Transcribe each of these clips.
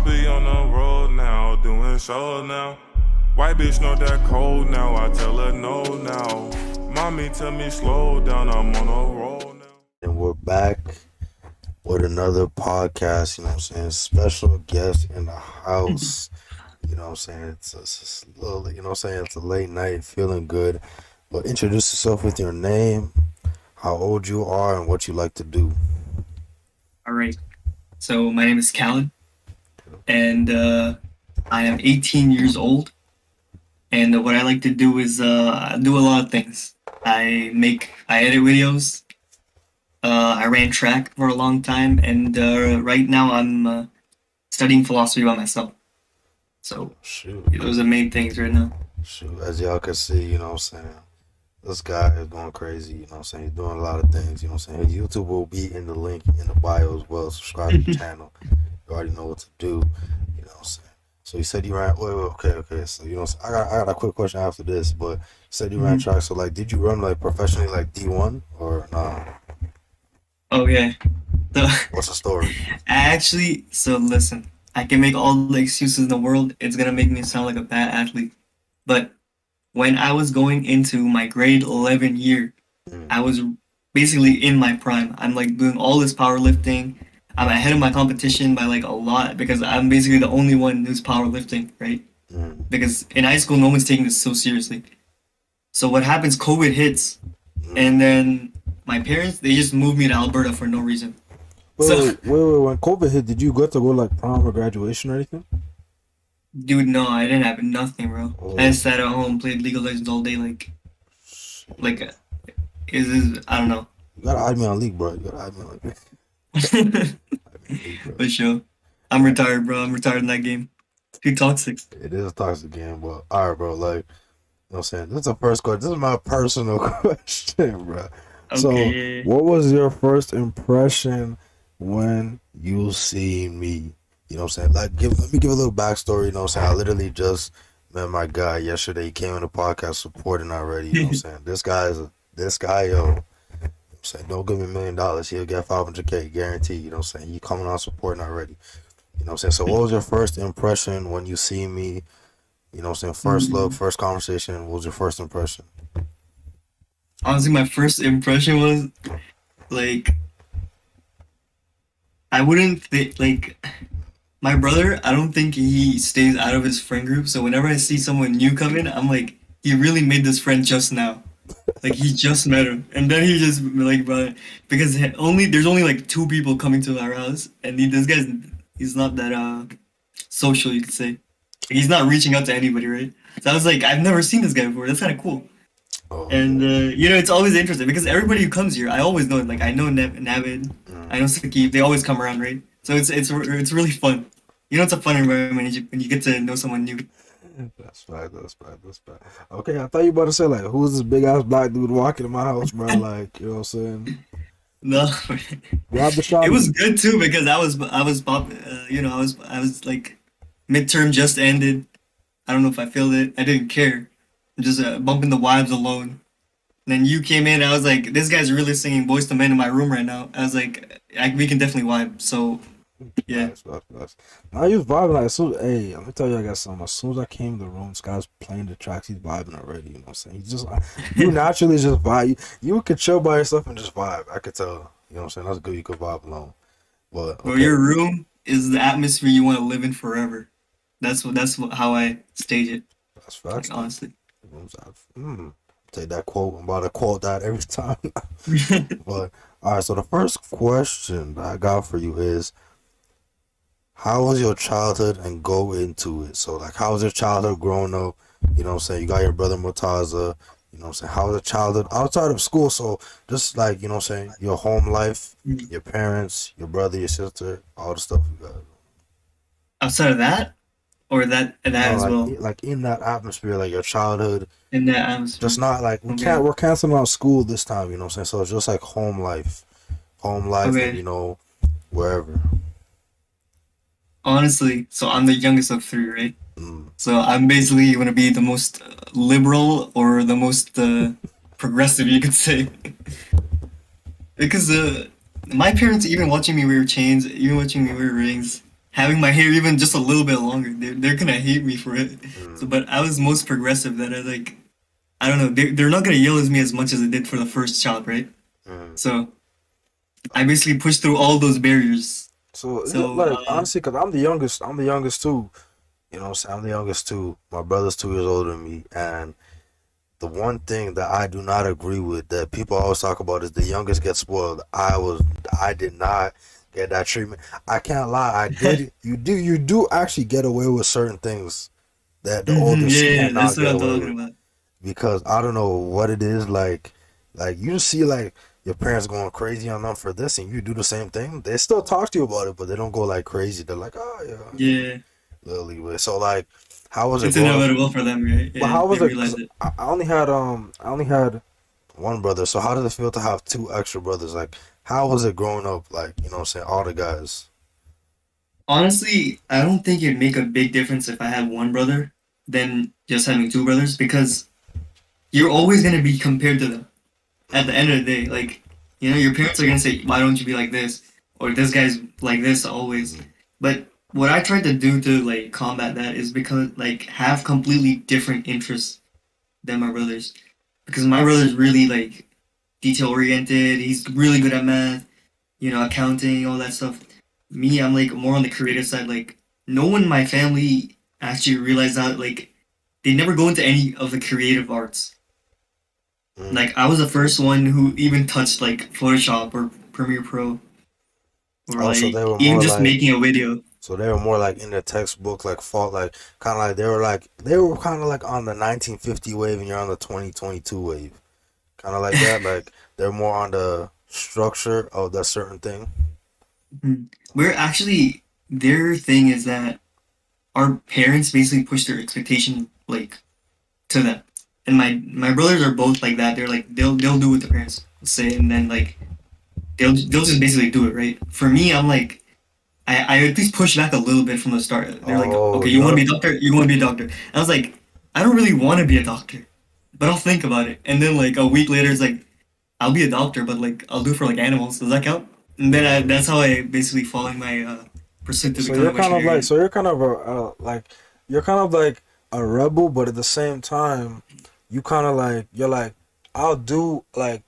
be on the road now, doing shows now. White bitch know that cold now, I tell her no now. Mommy tell me slow down, I'm on a roll now. And we're back with another podcast, you know what I'm saying? Special guest in the house. You know what I'm saying? It's a little, you know what I'm saying? It's a late night, feeling good. But introduce yourself with your name, how old you are, and what you like to do. All right. So my name is Khalid, and I am 18 years old. And what I like to do is I do a lot of things. I edit videos. I ran track for a long time, and right now I'm studying philosophy by myself. So Shoot, those are the main things right now. shoot. As y'all can see, you know what I'm saying? This guy is going crazy, you know what I'm saying? He's doing a lot of things, you know what I'm saying? His YouTube will be in the link in the bio as well. Subscribe to the channel. You already know what to do, you know what I'm saying? So you said you ran, okay. So, you know, I got a quick question after this, but you said you ran Mhm. track. So, like, did you run, like, professionally, like, D1 or nah? Okay. So What's the story? so listen, I can make all the excuses in the world. It's gonna make me sound like a bad athlete, but when I was going into my grade 11 year, Mm, I was basically in my prime. I'm like doing all this powerlifting. I'm ahead of my competition by like a lot because I'm basically the only one who's powerlifting, right? mm, Because in high school, no one's taking this so seriously. So what happens? COVID hits, mm. and then my parents they just moved me to Alberta for no reason. So, Wait. When COVID hit, did you get to go, like, prom or graduation or anything? dude, no, I didn't have nothing, bro. I Oh, just sat at home, played League of Legends all day, like, shit. is I don't know. You gotta add me on League, bro. You gotta add me on League. Add me on League, bro. For sure. I'm retired, bro. I'm retired in that game. Too toxic. It is a toxic game, but alright, bro. Like, you know what I'm saying? This is the first question. This is my personal question, bro. So, Okay. what was your first impression when you see me? You know what I'm saying? Like, let me give a little backstory. You know what I'm saying? I literally just met my guy yesterday. He came on the podcast supporting already. You know what I'm saying? This guy, yo. You know what I'm saying? Don't give me $1 million. He'll get 500K guaranteed. You know what I'm saying? You coming on supporting already. You know what I'm saying? So, what was your first impression when you see me? You know what I'm saying? First look, Hmm. first conversation. What was your first impression? Honestly, my first impression was like I wouldn't think like my brother. I don't think he stays out of his friend group. So whenever I see someone new come in, I'm like, he really made this friend just now. Like he just met him, and then he just like brought it because there's only like two people coming to our house, and this guy's he's not that social, you could say. Like, he's not reaching out to anybody, right? So I was like, I've never seen this guy before. That's kind of cool. Oh, And yeah. it's always interesting because everybody who comes here, I always know. Like I know Navid, I Mm. know Saki. They always come around, right? So it's really fun. It's a fun environment when you get to know someone new. That's fact. That's fact. That's fact. Okay, I thought you about to say, like, who's this big ass black dude walking in my house, bro? Like, you know what I'm saying? No, Grab the it shotty. was good too because I was like midterm just ended. I don't know if I feel it. I didn't care. I'm just bumping the vibes alone. And then you came in. I was like, this guy's really singing "Boys to Men" in my room right now. I was like, we can definitely vibe. So yeah. Nice. I use vibing like so. Hey, let me tell you, I got something. As soon as I came in the room, this guy's playing the tracks. He's vibing already. You know what I'm saying? He's just you naturally just vibe. You could chill by yourself and just vibe. I could tell. You know what I'm saying? That's good. You could vibe alone. But Bro, okay, your room is the atmosphere you want to live in forever. How I stage it. that's Like facts though. honestly. Take that quote. I'm about to quote that every time. But all right. So the first question that I got for you is, how was your childhood and go into it? So like, how was your childhood growing up? You know what I'm saying? You got your brother Murtaza. You know what I'm saying? How was your childhood outside of school? So just like, you know what I'm saying, your home life, your parents, your brother, your sister, all the stuff you got. Outside of that, or that No, as like well. like in that atmosphere, like your childhood. In that Just atmosphere. not like Okay. we're canceling out school this time. You know what I'm saying? So it's just like home life, and Okay. wherever. Honestly, so I'm the youngest of three, right? Mm. So I'm basically going to be the most liberal or the most progressive, you could say. Because my parents, even watching me wear chains, even watching me wear rings, having my hair even just a little bit longer. They're gonna hate me for it. So, Mm, but I was most progressive that I don't know. They're not gonna yell at me as much as they did for the first child, right? mm. So I basically pushed through all those barriers. So is it So like honestly, because I'm the youngest. I'm the youngest too. You know what I'm saying? I'm the youngest too. My brother's 2 years older than me, and the one thing that I do not agree with that people always talk about is the youngest gets spoiled. I did not get that treatment. I can't lie, I did. You do actually get away with certain things that the yeah, oldest yeah, that's cannot what get I'm away talking with about. because I don't know what it is like you see like your parents going crazy on them for this and you do the same thing. They still talk to you about it, but they don't go like crazy. They're like, oh yeah, Yeah, little leeway. So like, how was it it's growing up? inevitable for them, right? But Yeah, how they was it? Because realize it. I only had one brother. So how did it feel to have two extra brothers? Like, how was it growing up? Like, you know what I'm saying? All the guys. Honestly, I don't think it'd make a big difference if I had one brother than just having two brothers because you're always gonna be compared to them. At the Mm, end of the day, like, your parents are gonna say, "Why don't you be like this?" or "This guy's like this always." mm, But what I tried to do to like combat that is because like have completely different interests than my brothers. Because my brother's really like detail oriented. He's really good at math, accounting, all that stuff. Me, I'm like more on the creative side. Like no one in my family actually realized that like they never go into any of the creative arts. mm. Like I was the first one who even touched like Photoshop or Premiere Pro or Also, they like were even more just like, making a video. so they were more like in the textbook, like fault, like they were kind of like on the 1950 wave, and you're on the 2022 wave, kind of like that. Like they're more on the structure of that certain thing. Mhm. We're actually their thing is that our parents basically push their expectation like to them. And my brothers are both like that. They're like they'll do what the parents say and then like they'll just basically do it, right? For me, I'm like I at least push back a little bit from the start. They're like, Oh, okay, you want to you're be a doctor? You want to be a doctor? And I was like, I don't really want to be a doctor, but I'll think about it. And then like a week later, it's like, I'll be a doctor, but like I'll do it for like animals. Does that count? And then mm. that's how I basically following my So, pursuit to so become a you're kind of like, veterinarian. so you're kind of you're kind of like a rebel, but at the same time, you kind of like, you're like, I'll do like,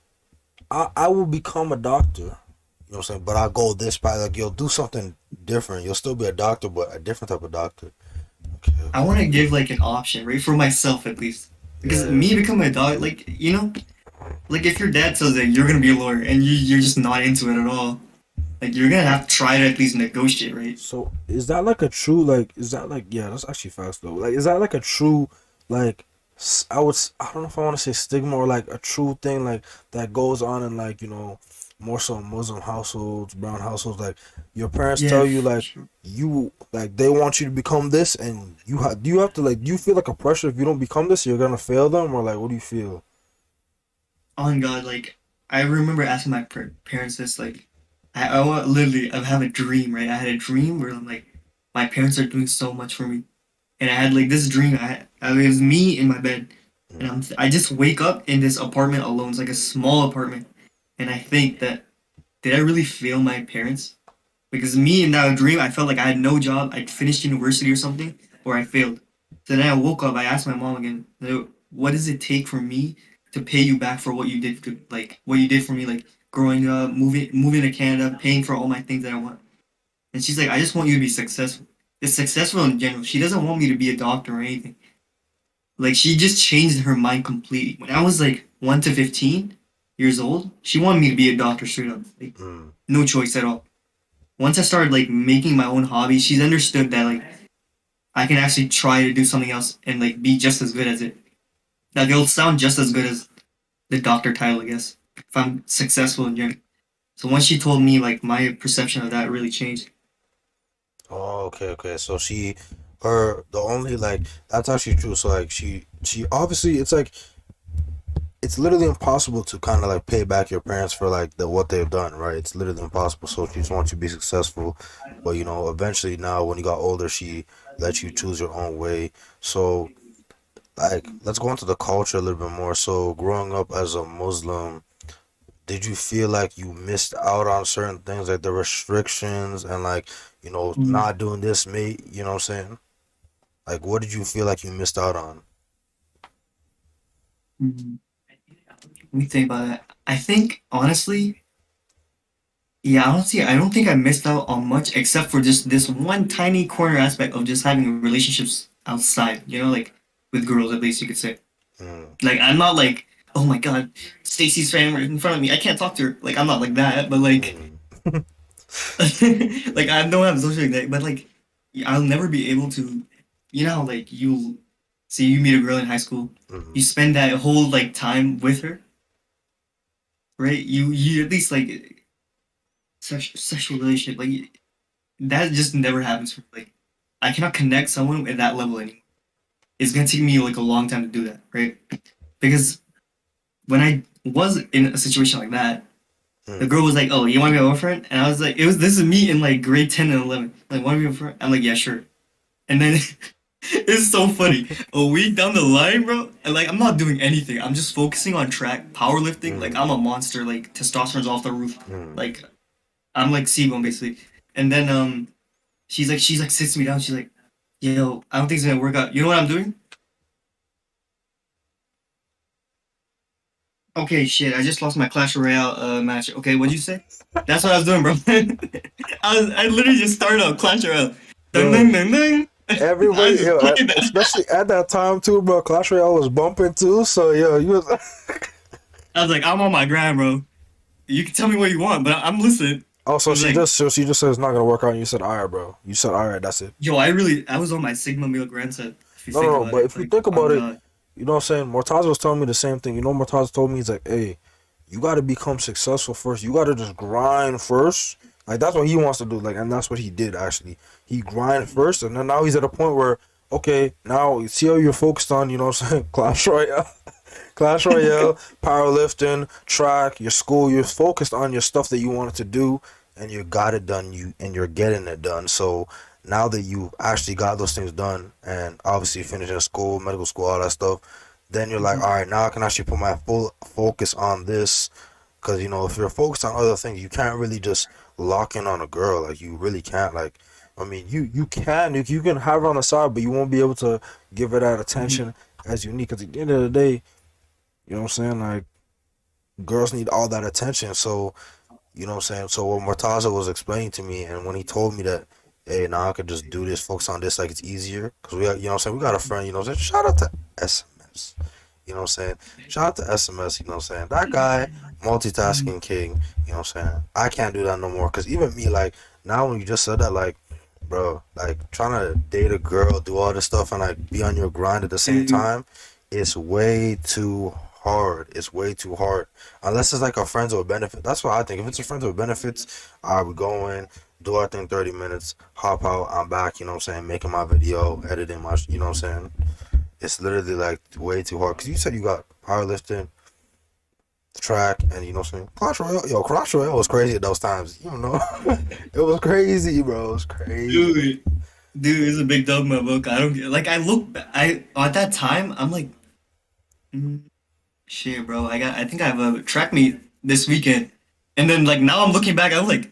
I will become a doctor. You know what I'm saying? But I'll go this path. Like you'll do something different. You'll still be a doctor, but a different type of doctor. Okay, I okay. want to give like an option, right, for myself at least. Because Yeah. me becoming a dog, like like if your dad says that you're gonna be a lawyer and you're just not into it at all, like you're gonna have to try to at least negotiate, right? So is that like a true like? Is that like yeah? That's actually fast though. Like is that like a true like? I don't know if I want to say stigma or like a true thing like that goes on in like more so Muslim households, brown households. Like your parents Yeah, tell you for like sure. you like they want you to become this, and do you have to like do you feel like a pressure if you don't become this you're gonna fail them or like what do you feel? On God, like I remember asking my parents this, like I want literally I have a dream, right? I had a dream where I'm like my parents are doing so much for me, and I had like this dream. It was me in my bed, and Mm, I just wake up in this apartment alone. It's like a small apartment, and I think that did I really fail my parents? Because me in that dream, I felt like I had no job. I'd finished university or something, or I failed. So then I woke up. I asked my mom again, "What does it take for me to pay you back for what you did like what you did for me, like growing up, moving to Canada, paying for all my things that I want?" And she's like, "I just want you to be successful. Just successful in general. She doesn't want me to be a doctor or anything. Like she just changed her mind completely. When I was like 1 to 15 years old, she wanted me to be a doctor straight up. Like mm. no choice at all. Once I started like making my own hobby, she's understood that like I can actually try to do something else and like be just as good as it. Like it'll sound just as good as the doctor title, I guess, if I'm successful in gym. So once she told me, like my perception of that really changed. Oh, okay, okay. So her the only like that's actually true. So like she obviously it's literally impossible to kind of like pay back your parents for like the what they've done, right? It's literally impossible. So she just wants you to be successful, but eventually now when you got older, she lets you choose your own way. So like, let's go into the culture a little bit more. So growing up as a Muslim, did you feel like you missed out on certain things, like the restrictions and like, Mm, not doing this, mate? You know what I'm saying? Like, what did you feel like you missed out on? mm. Let me think about that. I think honestly, yeah, honestly, I don't think I missed out on much except for just this one tiny corner aspect of just having relationships outside, like with girls at least you could say. Mm, Like I'm not like, oh my god, Stacy's fan right in front of me. I can't talk to her. Like I'm not like that, but like mm, like I don't have social anxiety, but like I'll never be able to how like you see you meet a girl in high school, mm, you spend that whole like time with her, right? You at least like sexual relationship, like that just never happens for me. Like I cannot connect someone at that level anymore. It's gonna take me like a long time to do that, right? Because when I was in a situation like that, the mm. girl was like, "Oh, you want to be my boyfriend?" And I was like, This is me in like grade 10 and 11. Like, want to be my friend?" I'm like, "Yeah, sure." And then it's so funny. A week down the line, bro, and like I'm not doing anything. I'm just focusing on track, powerlifting. Like I'm Mm, a monster. Like testosterone's off the roof. mm. Like I'm like Seagull basically. And then she's like sits me down. She's like, "Yo, I don't think it's gonna work out. You know what I'm doing?" Okay, shit. I just lost my Clash Royale match. Okay, what'd you say? That's what I was doing, bro. I literally just started out Clash Royale. Dun, Bro, dun, dun, dun. I everybody, just played that. especially at that time too, bro. Clash Royale was bumping too, so yo, you was. I was like, I'm on my grind, bro. You can tell me what you want, but I'm listening. Oh, It was like, so she just said it's not gonna work out, and you said, "All right, bro." You said, "All right, that's it." yo, I was on my Sigma meal grind set. If you No, no, think no. about But it, if you like, think oh about it, god. you know what I'm saying. Mortaza was telling me the same thing. Mortaza told me he's like, "Hey, you got to become successful first. You got to just grind first. Like that's what he wants to do. Like, and that's what he did actually. He grind first, and then now he's at a point where, okay, now you see how you're focused on. You know what I'm saying? Clash Royale, Clash Royale, powerlifting, track, your school. You're focused on your stuff that you wanted to do, and you got it done. You're getting it done. So now that you actually got those things done, and obviously finishing school, medical school, all that stuff, then you're like, Mhm. all right, now I can actually put my full focus on this. Because if you're focused on other things, you can't really just lock in on a girl. Like you really can't. Like, I mean, you can have her on the side, but you won't be able to give her that Mhm. attention as you need. Because at the end of the day, you know what I'm saying? Like, girls need all that attention. So, you know what I'm saying? So, what Mortaza was explaining to me, and when he told me that, hey, now I could just do this, focus on this, like it's easier. Because we got, you know what I'm saying? We got a friend, you know what I'm saying? Shout out to SMS. You know what I'm saying? Shout out to SMS, you know what I'm saying? That guy, Mhm. multitasking king, you know what I'm saying? I can't do that no more. Because even me, like, now when you just said that, like, bro, like, trying to date a girl, do all this stuff, and, like, be on your grind at the same Dude, time, it's way too hard. It's way too hard. Unless it's like a friends with benefit. That's what I think. If it's a friends with benefits, I would go in, do our thing 30 minutes, hop out, I'm back, you know what I'm saying, making my video, editing my, you know what I'm saying? It's literally like way too hard. Because you said you got powerlifting, track, and you know what I'm saying? Clash Royale, yo, Clash Royale was crazy at those times. You know? It was crazy, bro. It was crazy. dude, it's a big dog in my book. I don't get like I look. I at that time I'm like, mm, shit, bro. I think I have a track meet this weekend, and then like now I'm looking back, I'm like,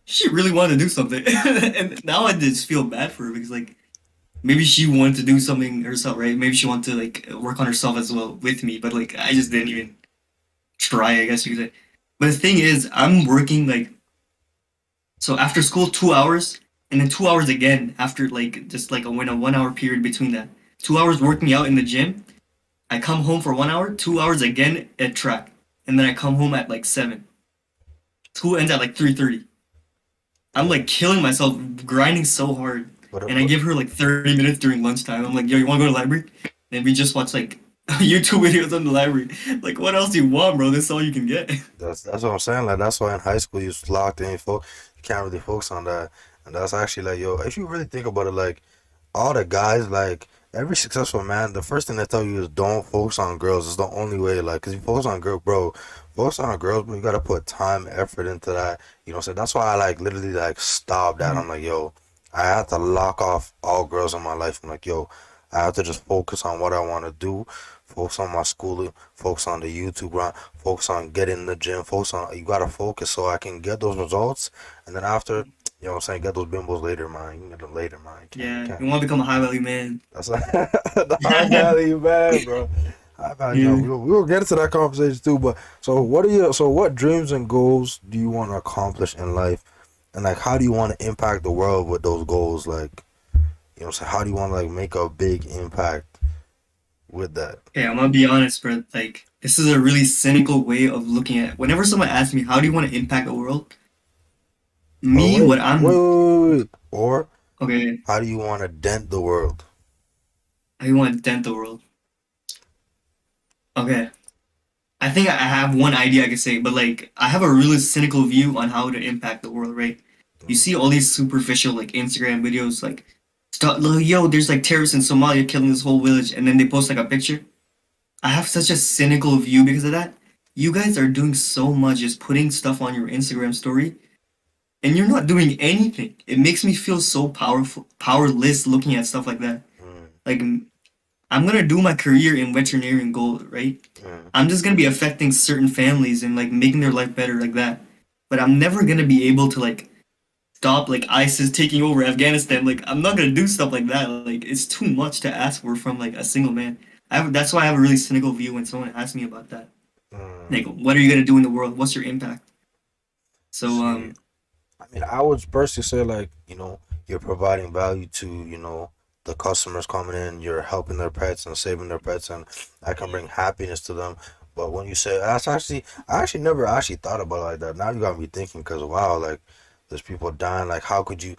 she really wanted to do something, and now I just feel bad for her because like maybe she wanted to do something herself, right? Maybe she wanted to like work on herself as well with me, but like I just didn't even try, I guess you could say. But the thing is, I'm working like so after school 2 hours, and then 2 hours again after like just like a 1 hour period between that. 2 hours working out in the gym. I come home for 1 hour, 2 hours again at track, and then I come home at like 7. School ends at like 3:30. I'm Yeah. like killing myself, grinding so hard, and I But give her like 30 minutes during lunchtime. I'm like, yo, you want to go to the library? And we just watch like YouTube videos on the library. Like, what else do you want, bro? This is all you can get. that's what I'm saying. Like that's why in high school you was locked in, you can't really focus on that. And that's actually like, yo, if you really think about it, like all the guys, like every successful man, the first thing they tell you is don't focus on girls. It's the only way, like, cause you focus on girl, bro, focus on girls, but you gotta put time, effort into that. You know, so that's why I like literally like stopped that. I'm like, yo, I had to lock off all girls in my life. I'm like, yo, I have to just focus on what I want to do, focus on my schooling, focus on the YouTube grind, focus on getting in the gym, focus on, you gotta focus so I can get those results. And then after, you know what I'm saying, get those bimbos later, man. You can get them later, man. You Yeah, can't. you want to become a high value man. That's the high value man, bro. High value, no, Yeah. we will get into that conversation too. But so what dreams and goals do you want to accomplish in life? And like, how do you want to impact the world with those goals? Like, you know, so how do you want to like make a big impact with that? Okay, I'm gonna be honest, bro. Like, this is a really cynical way of looking at it. Whenever someone asks me, how do you want to impact the world? Or Me, what I'm wait. Or okay, how do you want to dent the world? I want to dent the world. Okay. I think I have one idea I could say, but like I have a really cynical view on how to impact the world, right? You Mm, see all these superficial like Instagram videos like stop yo, there's like terrorists in Somalia killing this whole village and then they post like a picture. I have such a cynical view because of that. You guys are doing so much just putting stuff on your Instagram story and you're not doing anything. It makes me feel so powerless looking at stuff like that. mm, Like I'm gonna do my career in veterinary gold, right? mm, I'm just gonna be affecting certain families and like making their life better like that. But I'm never gonna be able to like stop like ISIS taking over Afghanistan. Like I'm not gonna do stuff like that. Like it's too much to ask for from like a single man. That's why I have a really cynical view when someone asks me about that. Like, mm. what are you gonna do in the world? What's your impact? So See, I mean, I would personally say like, you know, you're providing value to, you know, the customers coming in, you're helping their pets and saving their pets, and that can bring happiness to them. But when you say that's actually, I actually never actually thought about it like that. Now you got me thinking, because wow, like there's people dying. Like, how could you?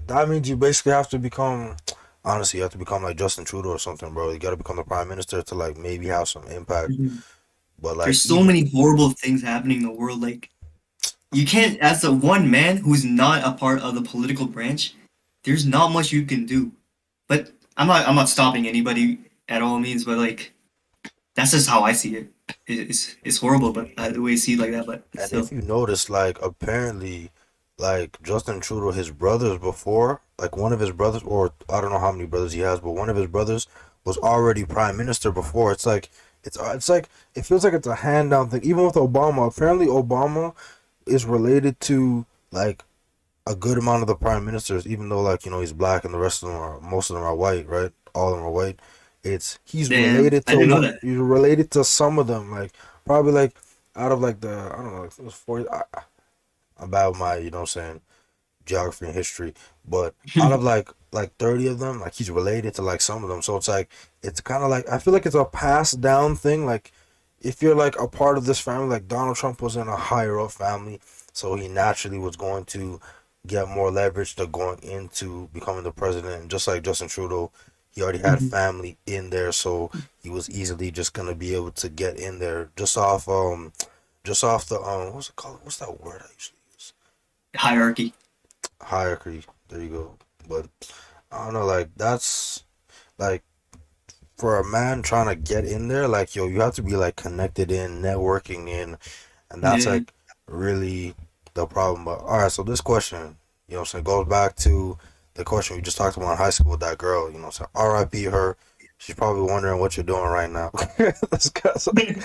That means you basically have to become. Honestly, you have to become like Justin Trudeau or something, bro. You got to become the prime minister to like maybe have some impact. mhm. But like There's so even, many horrible things happening in the world. Like you can't, as a one man who's not a part of the political branch, there's not much you can do. But I'm not stopping anybody at all means, but like that's just how I see it. It's horrible, but the way I see it like that, but and if still. you notice, like apparently, like Justin Trudeau, his brothers before, like one of his brothers, or I don't know how many brothers he has, but one of his brothers was already prime minister before. It's like it feels like it's a hand down thing. Even with Obama, apparently Obama is related to like a good amount of the prime ministers, even though like you know he's black and the rest of them are most of them are white, right? All of them are white. It's he's Damn, related I to didn't know what that. he's related to some of them, like probably like out of like the I don't know, like it was 40. I'm bad with my you know what I'm saying geography and history, but out of like 30 of them, like he's related to like some of them. So it's like it's kind of like I feel like it's a passed down thing. Like if you're like a part of this family, like Donald Trump was in a higher up family, so he naturally was going to get more leverage to going into becoming the president. And just like Justin Trudeau, he already had Mhm. family in there, so he was easily just gonna be able to get in there just off the what's it called? What's that word I usually use? Hierarchy. Hierarchy. There you go. But I don't know, like that's like for a man trying to get in there, like yo, you have to be like connected in, networking in, and that's Yeah. like really the problem. But all right, so this question, you know, what I'm saying goes back to the question we just talked about in high school with that girl. You know, so R.I.P. her. She's probably wondering what you're doing right now. This guy's like,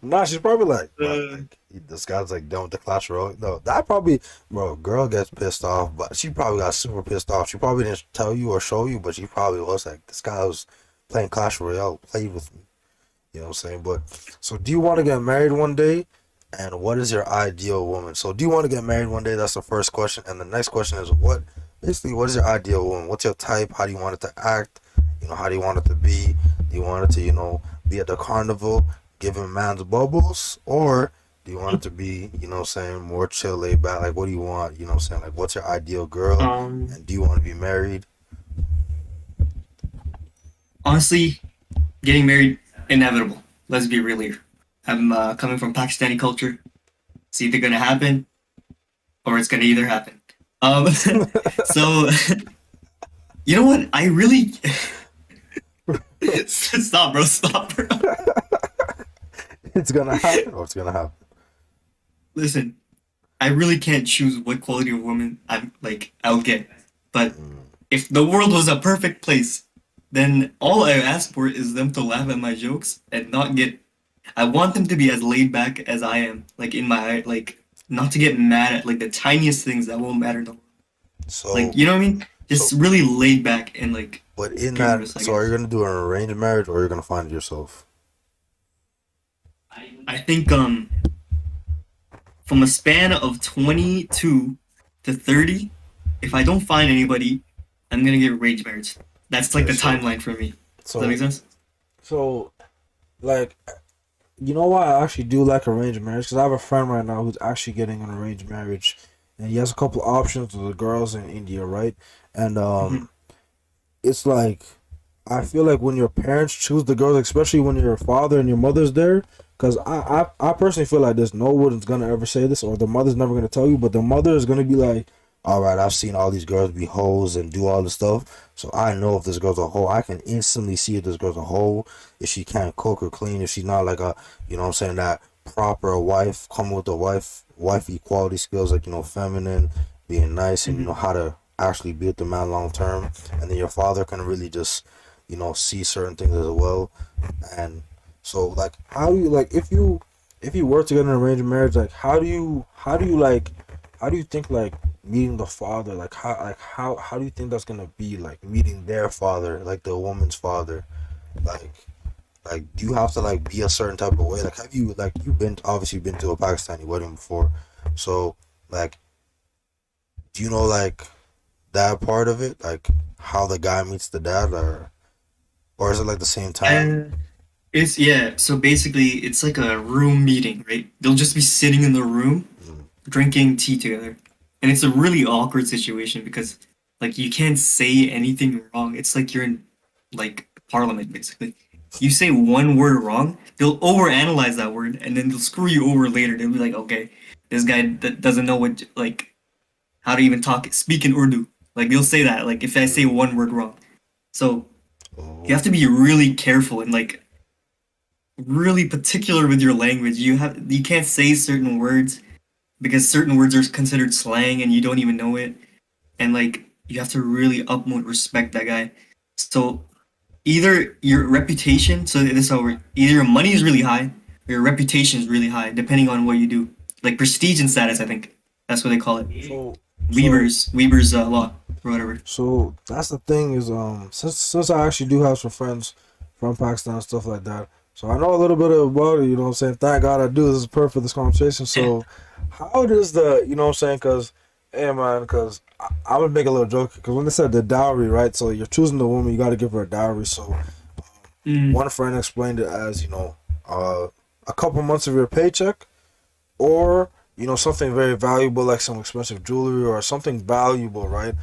nah, she's probably like, bro, Uh, like this guy's like done with the class role. No, that probably, bro, girl gets pissed off, but she probably got super pissed off. She probably didn't tell you or show you, but she probably was like, this guy was playing Clash Royale, played with me. You know what I'm saying? But so do you want to get married one day? And what is your ideal woman? So do you want to get married one day? That's the first question. And the next question is what is your ideal woman? What's your type? How do you want it to act? You know, how do you want it to be? Do you want it to, you know, be at the carnival, giving man's bubbles? Or do you want it to be, you know what I'm saying, more chill, laid back? Like what do you want? You know what I'm saying? Like what's your ideal girl? um, And do you want to be married? honestly, getting married inevitable. Let's be real here. I'm coming from Pakistani culture. It's either gonna happen or it's gonna either happen. Um, so you know what? I really stop, bro. Stop, bro. It's gonna happen or it's gonna happen. Listen, I really can't choose what quality of woman I'll get. But Mm, if the world was a perfect place, then all I ask for is them to laugh at my jokes and not get. I want them to be as laid back as I am, like in my like not to get mad at like the tiniest things that won't matter. No, like So, you know what I mean? Just so, really laid back and like but in humorous, that, I so are you guess. gonna do an arranged marriage or are you gonna find it yourself? I think from a span of 22 to 30, if I don't find anybody, I'm gonna get arranged marriage. That's like Okay, the timeline for me. Does that make so, sense? so, like, you know why I actually do like arranged marriage? Because I have a friend right now who's actually getting an arranged marriage, and he has a couple options with the girls in India, right? And Hmm. it's like I feel like when your parents choose the girls, especially when your father and your mother's there, because I personally feel like this. No one's gonna ever say this, or the mother's never gonna tell you, but the mother is gonna be like, "All right, I've seen all these girls be hoes and do all this stuff, so I know if this girl's a hoe. I can instantly see if this girl's a hoe, if she can't cook or clean, if she's not like a, you know what I'm saying, that proper wife, come with the wife equality skills, like, feminine, being nice, and you know Hmm. how to actually be with the man long term, and then your father can really just see certain things as well. And so, like, how do you, like, if you were to get an arranged marriage, like, how do you think, like, meeting the father, like, how do you think that's gonna be, like, meeting their father, like the woman's father, like do you have to, like, be a certain type of way, like, have you, like, you've been obviously been to a Pakistani wedding before, so, like, do you know, like, that part of it, like, how the guy meets the dad, or is it like the same time? And it's yeah. So basically, it's like a room meeting, right? They'll just be sitting in the room Mm. drinking tea together, and it's a really awkward situation because like you can't say anything wrong. It's like you're in like parliament basically. You say one word wrong, they'll overanalyze that word, and then they'll screw you over later. They'll be like, okay, this guy doesn't know what like how to even speak in Urdu. Like they'll say that like if I say Mm. one word wrong. So you have Oh. to be really careful and like really particular with your language. You can't say certain words because certain words are considered slang and you don't even know it. And like you have to really upmost respect that guy. So either your reputation, so this is how either your money is really high or your reputation is really high, depending on what you do. Like prestige and status, I think that's what they call it. So so Weaver's law or whatever. so that's the thing is, since I actually do have some friends from Pakistan and stuff like that, so I know a little bit about it. You know what I'm saying? Thank God I do. This is perfect for this conversation. So how does the, you know what I'm saying? Because, hey man, because I would make a little joke because when they said the dowry, right? So you're choosing the woman, you got to give her a dowry. So Mm, one friend explained it as, uh, a couple months of your paycheck, or something very valuable like some expensive jewelry or something valuable, right?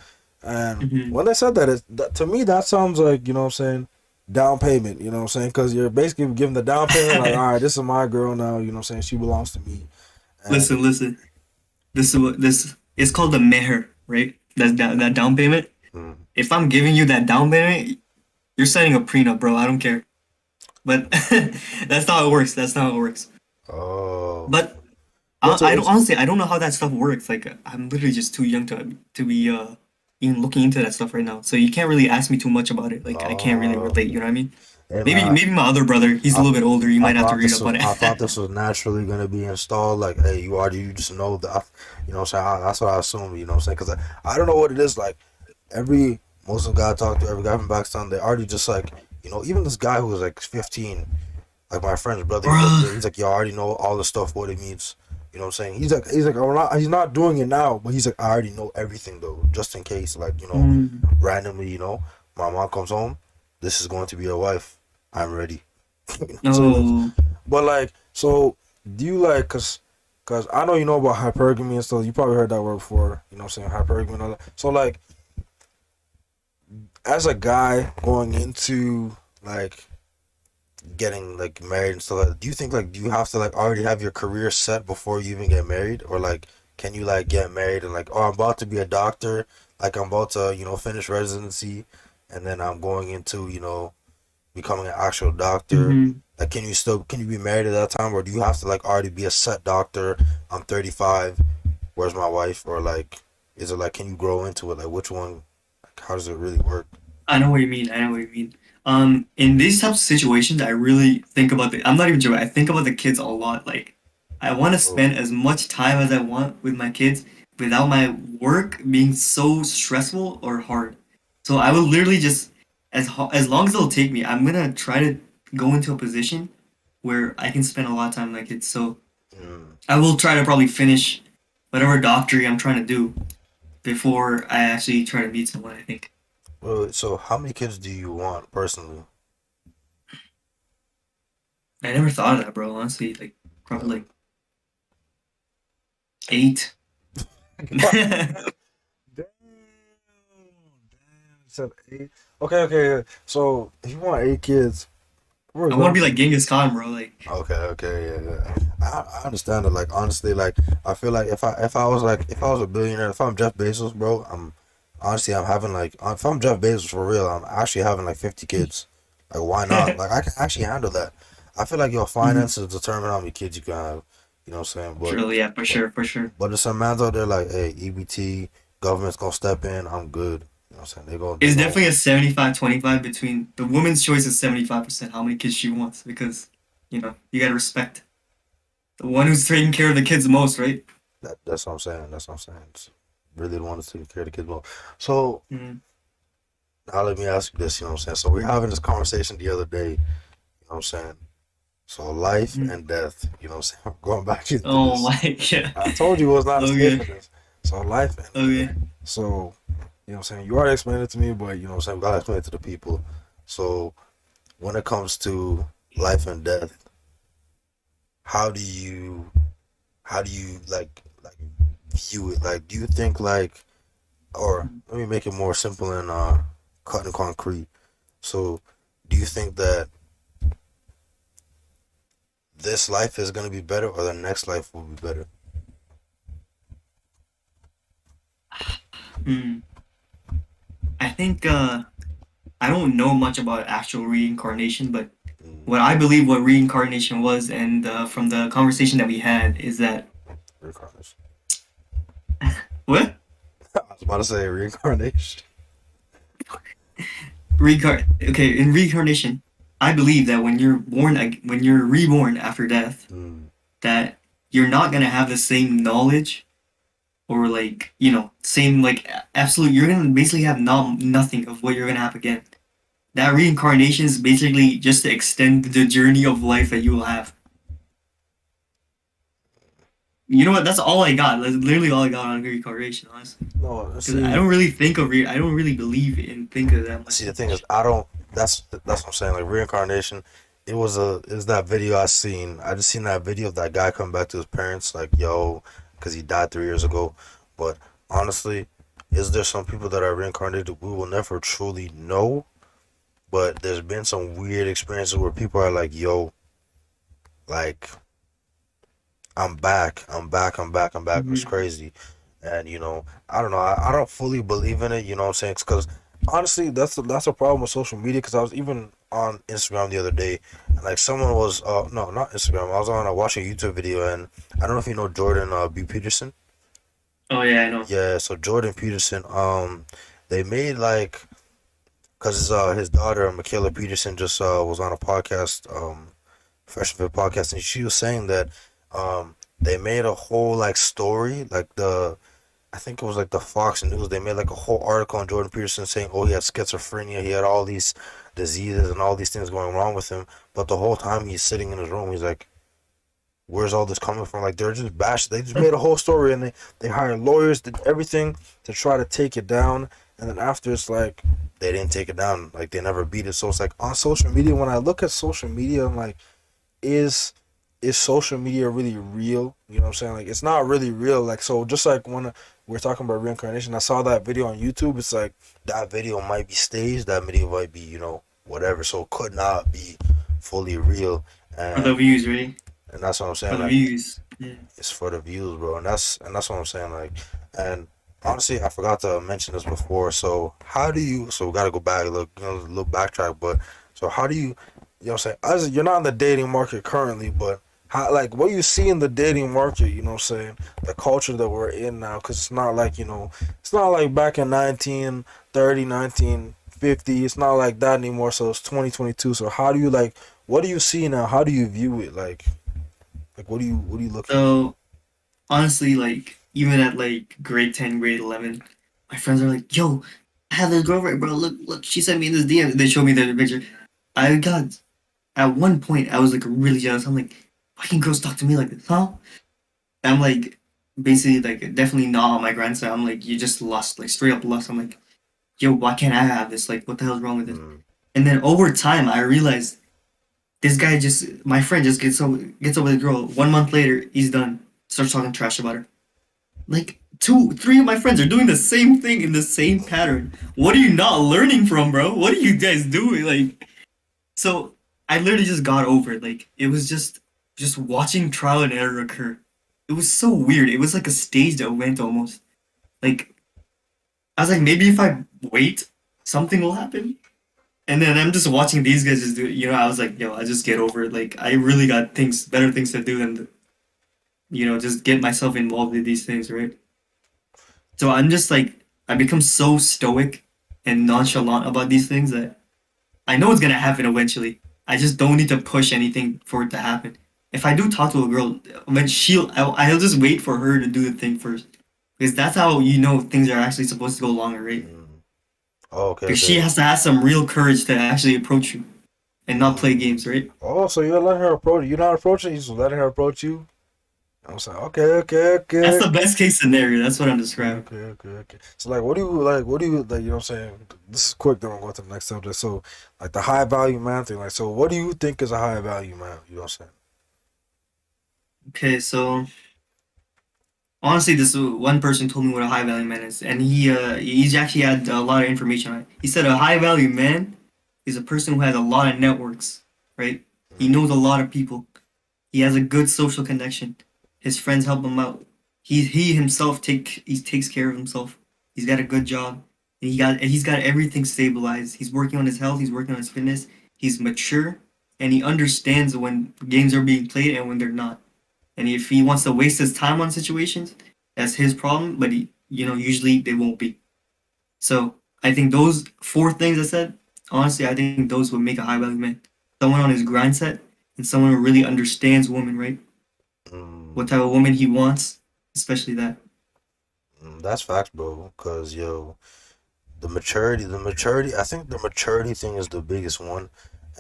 And hmm. when they said that, to me that sounds like, what I'm saying, down payment, you know what I'm saying, because you're basically giving the down payment, like, all right, this is my girl now, you know what I'm saying, she belongs to me. And Listen. This is what this it's called the meher, right? That down payment. mm, If I'm giving you that down payment, you're signing a prenup, bro. I don't care. But that's not how it works. That's not how it works. oh, But yeah, so I don't it's honestly I don't know how that stuff works. Like I'm literally just too young to be even looking into that stuff right now. So you can't really ask me too much about it. Like I can't really oh, relate. You know what I mean? hey Maybe man, maybe my other brother. He's a I, little bit older. You I might have to thought read this up was on I thought it. this was naturally gonna be installed. Like, hey, you just know that. You know what I'm saying? That's what I assume. You know what I'm saying? Because I don't know what it is. Like, every Muslim guy I talk to, every guy from Pakistan, they already just like, even this guy who was like 15, like my friend's brother. He's like, yeah, Bruh. he's like, you already know all the stuff what it means. You know what I'm saying? He's like, he's not doing it now, but he's like, I already know everything though, just in case, like, Mm. randomly, my mom comes home, this is going to be your wife. I'm ready. You know what I'm saying? No. But like, so do you like, cause I know you know about hypergamy and stuff. You probably heard that word before. You know what I'm saying? Hypergamy and all that. So like, as a guy going into like getting like married and stuff like that, do you think like do you have to like already have your career set before you even get married, or like can you like get married and like, oh, I'm about to be a doctor, like I'm about to finish residency, and then I'm going into becoming an actual doctor. Hmm. Like, can you be married at that time, or do you have to like already be a set doctor? I'm 35. Where's my wife? Or like, is it like, can you grow into it? Like, which one? Like, how does it really work? I know what you mean. I know what you mean. In these types of situations, I really think about the. I'm not even joking. I think about the kids a lot. Like, I want to Oh, spend as much time as I want with my kids without my work being so stressful or hard. So I will literally just, as long as it'll take me, I'm gonna try to go into a position where I can spend a lot of time with my kids. So mm. I will try to probably finish whatever doctorate I'm trying to do before I actually try to meet someone. I think. Well, so how many kids do you want personally? I never thought of that, bro. Honestly, like probably like 8. I Damn, damn. Said eight. Okay, okay. So if you want eight kids, for want to be example. like Genghis Khan, bro. Like, Okay, okay, yeah, yeah. I understand it. Like honestly, like I feel like if I was a billionaire, if I'm Jeff Bezos, bro, I'm having like if I'm Jeff Bezos for real, I'm actually having like 50 kids. Like why not? Like I can actually handle that. I feel like your mhm. finances determine how many kids you can have. You know what I'm saying? True, yeah, for But sure, for sure. but there's some mans out there like, hey, EBT, government's gonna step in. I'm good. You know what I'm saying? They It's go. definitely a 75-25 between the woman's choice is 75% how many kids she wants because, you gotta respect the one who's taking care of the kids the most, right? That's what I'm saying. That's what I'm saying. It's really the one that's taking care of the kids well. So Mm, now let me ask you this, you know what I'm saying? So we are having this conversation the other day, you know what I'm saying? So life mm. and death, you know what I'm saying? I'm going back into Oh this. my, yeah. I told you it was not a stay Okay, for this. So life and death. okay. So, you know what I'm saying? You already explained it to me, but you know what I'm saying? We gotta explain it to the people. So when it comes to life and death, how do you like view it? Like do you think like or let me make it more simple and cut and concrete. So do you think that this life is gonna be better or the next life will be better? Mm. I think I don't know much about actual reincarnation, but Mm, what I believe what reincarnation was, and from the conversation that we had, is that reincarnation. what I was about to say reincarnation. Okay, in reincarnation, I believe that when you're reborn after death, Mm, that you're not gonna have the same knowledge or like same like absolute. You're gonna basically have nothing of what you're gonna have again. That reincarnation is basically just to extend the journey of life that you will have. You know what? That's all I got. That's literally all I got on reincarnation, honestly. no, Because see, I don't really believe in think of that much. see the thing is I don't. That's what I'm saying. Like reincarnation. Is that video I seen. I just seen that video of that guy coming back to his parents like yo, because he died 3 years ago. But honestly, is there some people that are reincarnated we will never truly know? But there's been some weird experiences where people are like, yo, like, I'm back, I'm back, I'm back, I'm back. It's Mhm. crazy. And, I don't know. I don't fully believe in it, you know what I'm saying? Because honestly, that's a problem with social media. Because I was even on Instagram the other day, and like someone was, no, not Instagram. I was on watching a YouTube video, and I don't know if you know Jordan B. Peterson. Oh yeah, I know. Yeah, so Jordan Peterson, they made like, because his daughter, Michaela Peterson, just was on a podcast, Fresh Fit podcast, and she was saying that they made a whole like story, like I think it was like the Fox News. They made like a whole article on Jordan Peterson saying, oh, he had schizophrenia, he had all these diseases and all these things going wrong with him. But the whole time he's sitting in his room, he's like, where's all this coming from? Like they're just bashed. They just made a whole story and they hired lawyers, did everything to try to take it down. And then after it's like they didn't take it down. Like they never beat it. So it's like on social media. When I look at social media, I'm like, is is social media really real? You know what I'm saying? Like it's not really real. Like so, just like when we're talking about reincarnation, I saw that video on YouTube. It's like that video might be staged. That video might be whatever. So it could not be fully real. For the And views, really. and that's what I'm For saying. the Like views. Yeah. it's for the views, bro. And that's what I'm saying. Like and honestly, I forgot to mention this before. So how do you? So we gotta go back, look backtrack. But so how do you? You know what I'm saying? As you're not in the dating market currently, but how like what you see in the dating market? You know what I'm saying? The culture that we're in now, because it's not like it's not like back in 1930, 19 50. It's not like that anymore. So it's 2022. So how do you like? What do you see now? How do you view it? Like what do you look at? So honestly, like even at like grade 10, grade 11, my friends are like, "Yo, I have this girlfriend, bro. Look, she sent me this DM." They showed me the picture. I got at one point I was like really jealous. I'm like, why can girls talk to me like this, huh? I'm like basically like definitely not on my grandson. I'm like, you just lust, like straight up lust. I'm like, yo, why can't I have this? Like, what the hell's wrong with this? Mm, And then over time, I realized this guy just, my friend just gets over the girl. 1 month later, he's done. Starts talking trash about her. Like two, three of my friends are doing the same thing in the same pattern. What are you not learning from, bro? What are you guys doing? Like, so I literally just got over it. Like, it was just watching trial and error occur. It was so weird. It was like a staged event almost. Like, I was like, maybe if I wait, something will happen. And then I'm just watching these guys just do it. I was like, yo, I just get over it. Like, I really got better things to do than, just get myself involved in these things, right? So I'm just like, I become so stoic and nonchalant about these things that I know it's gonna happen eventually. I just don't need to push anything for it to happen. If I do talk to a girl, when I'll just wait for her to do the thing first, because that's how things are actually supposed to go longer, right? mm. Oh, okay, Because she okay. has to have some real courage to actually approach you and not play Mm. games, right? Oh, so you're letting her approach you. You're not approaching, you're just letting her approach you. I'm saying, okay, okay, That's okay. the best case scenario. That's what I'm describing. Okay, okay, okay. So like, what do you like? What do you like? You know what I'm saying? This is quick. Then we'll go to the next subject. So, like the high value man thing. Like, so what do you think is a high value man? You know what I'm Okay, so honestly, this one person told me what a high value man is, and he's actually had a lot of information on it. He said a high value man is a person who has a lot of networks, right? He saying? knows a lot of people. He has a good social connection. His friends help him out. He himself he takes care of himself. He's got a good job. And he's got everything stabilized. He's working on his health. He's working on his fitness. He's mature, and he understands when games are being played and when they're not. And if he wants to waste his time on situations, that's his problem. But usually they won't be. So I think those four things I said, honestly, I think those would make a high value man. Someone on his grind set and someone who really understands women, right? What Mm, type of woman he wants, especially that. that's facts, bro. Cause yo, the maturity. I think the maturity thing is the biggest one,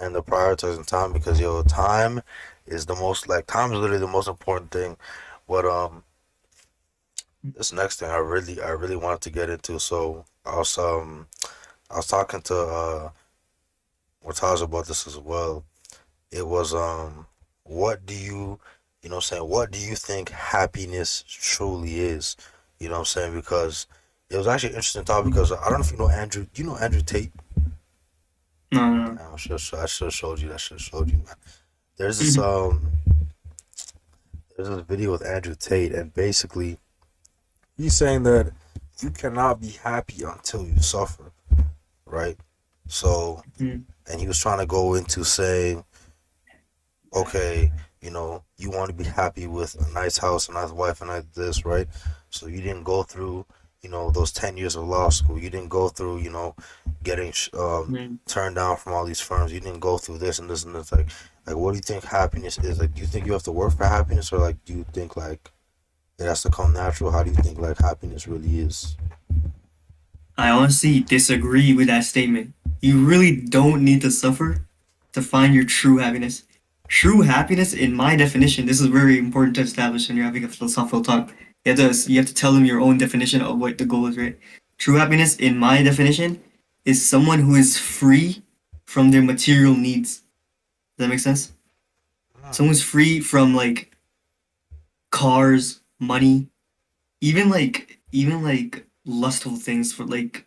and the prioritizing time because yo, time is the most like time is literally the most important thing. But this next thing I really wanted to get into. So I was talking to Mortaj about this as well. It was what do you know what I'm saying, what do you think happiness truly is? You know what I'm saying? Because it was actually an interesting topic because I don't know if you know Andrew, do you know Andrew Tate? No, no, Damn, I should have showed you. I should have showed you, man. There's this no. there's this video with Andrew Tate, and basically he's saying that you cannot be happy until you suffer, right? So, Mm, and he was trying to go into saying, okay, you know, you want to be happy with a nice house, a nice wife, and like this, right? So you didn't go through, you know, those 10 years of law school. You didn't go through, you know, getting mm. turned down from all these firms. You didn't go through this and this and this. Like, what do you think happiness is? Like, do you think you have to work for happiness, or like, do you think like it has to come natural? How do you think like happiness really is? I honestly disagree with that statement. You really don't need to suffer to find your true happiness. True happiness, in my definition, this is very important to establish when you're having a philosophical talk. You have to tell them your own definition of what the goal is, right? True happiness, in my definition, is someone who is free from their material needs. Does that make sense? Hmm. Someone's free from like cars, money, even like lustful things for like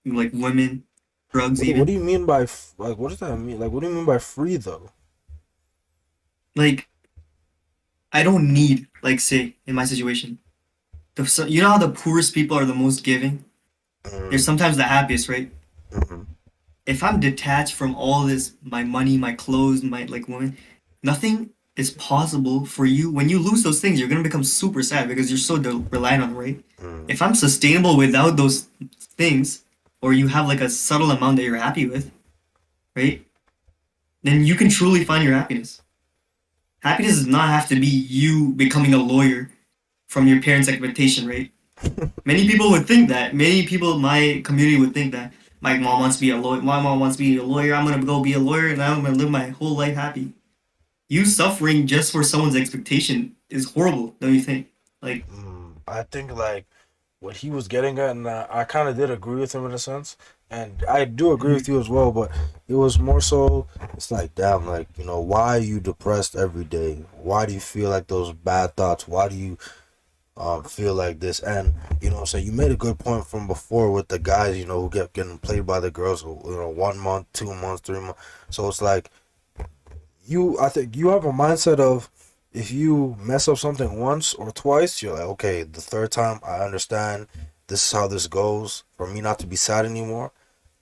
women, drugs What do even. you mean by like what does that mean? Like, what do you mean by free though? Like I don't need, like, say in my situation, you know how the poorest people are the most giving? They're Mm, sometimes the happiest, right? mm-hmm, If I'm detached from all this, my money, my clothes, my like woman, nothing is possible for you. When you lose those things, you're gonna become super sad because you're so reliant on them, right? mm, If I'm sustainable without those things, or you have like a subtle amount that you're happy with, right? Then you can truly find your happiness. Happiness does not have to be you becoming a lawyer from your parents' expectation, right? Many people would think that. Many people in my community would think that my mom wants to be a lawyer. My mom wants to be a lawyer. I'm gonna go be a lawyer, and I'm gonna live my whole life happy. You suffering just for someone's expectation is horrible, don't you think? Like, I think like what he was getting at, and I kind of did agree with him in a sense, and I do agree with mhm, you as well. But it was more so, it's like, damn, like, why are you depressed every day? Why do you feel like those bad thoughts? Why do you feel like this? And so you made a good point from before with the guys, who kept getting played by the girls, 1 month, 2 months, 3 months. So it's like I think you have a mindset of, if you mess up something once or twice, you're like, okay, the third time I understand this is how this goes. For me not to be sad anymore,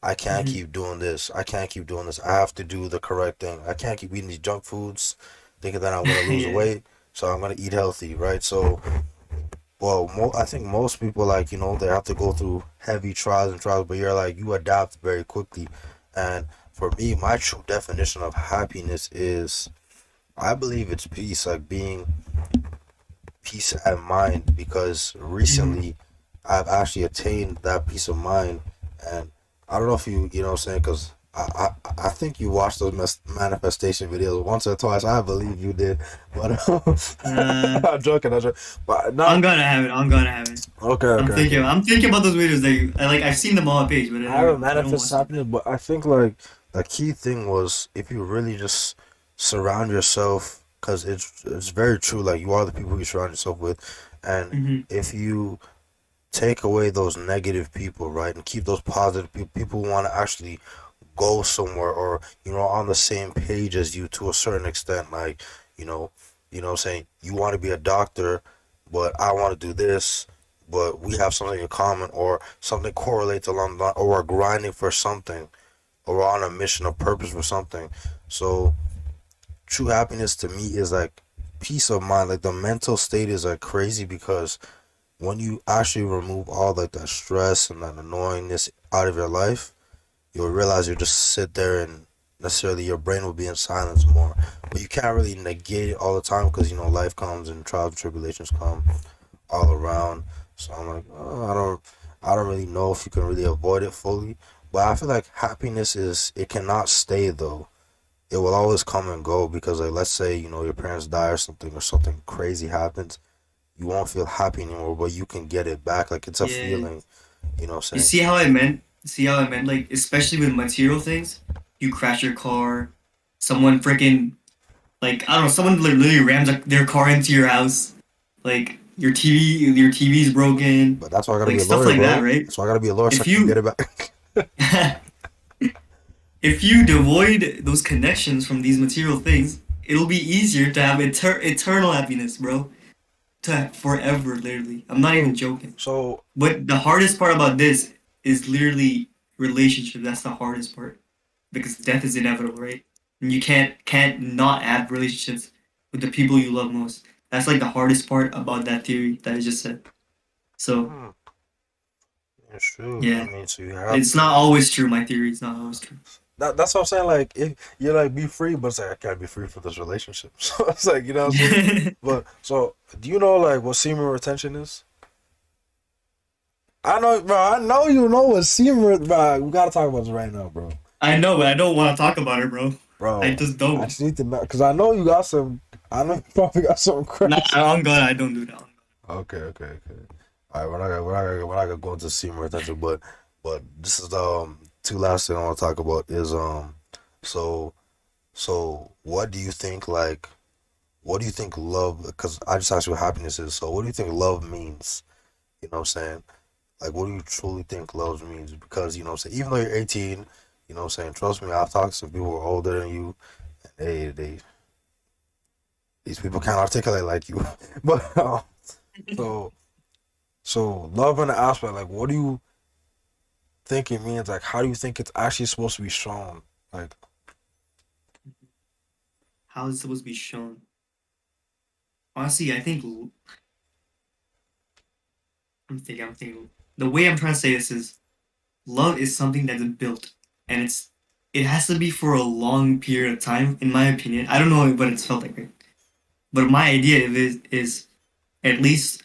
I can't mhm. keep doing this. I can't keep doing this. I have to do the correct thing. I can't keep eating these junk foods, thinking that I'm gonna lose Yeah, weight, so I'm gonna eat healthy, right? So, well, I think most people, like, they have to go through heavy trials and trials, but you're like, you adapt very quickly. And for me, my true definition of happiness is, I believe it's peace, like being peace at mind, because mhm. recently I've actually attained that peace of mind. And I don't know if you know what I'm saying, because I think you watched those manifestation videos once or twice. I believe you did, but Uh, I'm joking, but I'm not. gonna have it. I'm gonna have it. Okay, I'm okay, thinking. okay. I'm thinking about those videos that like I've seen them on my page, but I haven't I don't manifest watch them. happiness, but I think like the key thing was, if you really just surround yourself, because it's very true. Like, you are the people you surround yourself with, and Hmm. if you take away those negative people, right, and keep those positive people, people who want to actually go somewhere, or on the same page as you to a certain extent, like, you know saying you want to be a doctor, but I want to do this, but we have something in common, or something correlates along the line, or we're grinding for something, or we're on a mission, a purpose for something. So true happiness to me is like peace of mind. Like, the mental state is like crazy, because when you actually remove all like that stress and that annoyingness out of your life, you'll realize you just sit there, and necessarily your brain will be in silence more. But you can't really negate it all the time, because life comes and trials and tribulations come all around. So I'm like, oh, I don't really know if you can really avoid it fully. But I feel like happiness it cannot stay though. It will always come and go, because, like, let's say your parents die, or something crazy happens, you won't feel happy anymore, but you can get it back. Like, it's a Yeah. feeling. You know what You I'm saying? see how I meant? See how I meant? Like, especially with material things, you crash your car, someone freaking like I don't know, someone literally rams their car into your house, like your TV's broken, But that's why I gotta be like a stuff lawyer, like that, bro. right? That's why I gotta be a lawyer, so If I can get you it back. if you devoid those connections from these material things, it'll be easier to have eternal happiness, bro. To have forever, literally. I'm not even so, joking. so But the hardest part about this is literally relationship. That's the hardest part because death is inevitable, right? And you can't not have relationships with the people you love most. That's like the hardest part about that theory that I just said. So hmm, it's true. I yeah, mean, so you have it's not to. always true. My theory is not always true. That's what I'm saying. Like, if you're like, be free, but it's like, I can't be free for this relationship. So it's like, what I'm saying. But so, do you know like what semen retention is? I know, bro. I know you know what semen. Bro, we gotta talk about this right now, bro. I know, but I don't want to talk about it, bro. I Bro, just I don't. just need to know, because I know you got some. I know you probably got something Nah, crazy. on God, I don't do that. Okay, okay, okay. All right, we're not gonna go into semen retention, but this is two last thing I want to talk about is so what do you think, like, what do you think love? Because I just asked you what happiness is. So what do you think love means? You know what I'm saying? Like, what do you truly think love means? Because what I'm saying, even though you're 18, what I'm saying, trust me, I've talked to some people who are older than you, and they these people can't articulate like you, but so. So love in the aspect, like, what do you think it means? Like, how do you think it's actually supposed to be shown? Like, How is it supposed to be shown? Honestly, I think I'm thinking. The way I'm trying to say this is love is something that's built, and it has to be for a long period of time, in my opinion. I don't know what it's felt like, right? But my idea of it is at least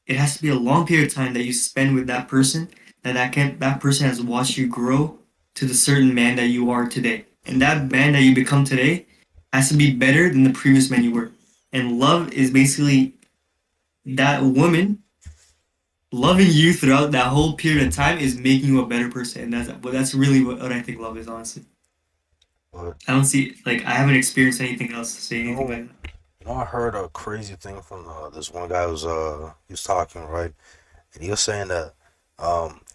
it has to be a long period of time that you spend with that person, that person has watched you grow to the certain man that you are today. And that man that you become today has to be better than the previous man you were. And love is basically that woman loving you throughout that whole period of time is making you a better person. And that's really what I think love is, honestly. But I don't see like I haven't experienced anything else to say you anything know, like that. I heard a crazy thing from this one guy he was talking, right, and he was saying that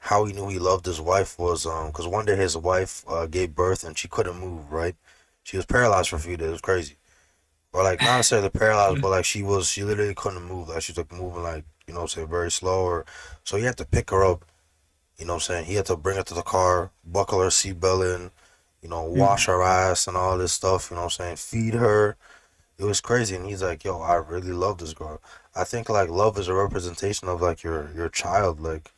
how he knew he loved his wife was because one day his wife gave birth and she couldn't move, right? She was paralyzed for a few days. It was crazy. Or like not necessarily paralyzed, but like she literally couldn't move. Like she was like moving like say very slow. Or so he had to pick her up. He had to bring her to the car, buckle her seatbelt in, wash Mhm. her ass and all this stuff. Feed her. It was crazy, and he's like, "Yo, I really love this girl." I think like love is a representation of like your child. Like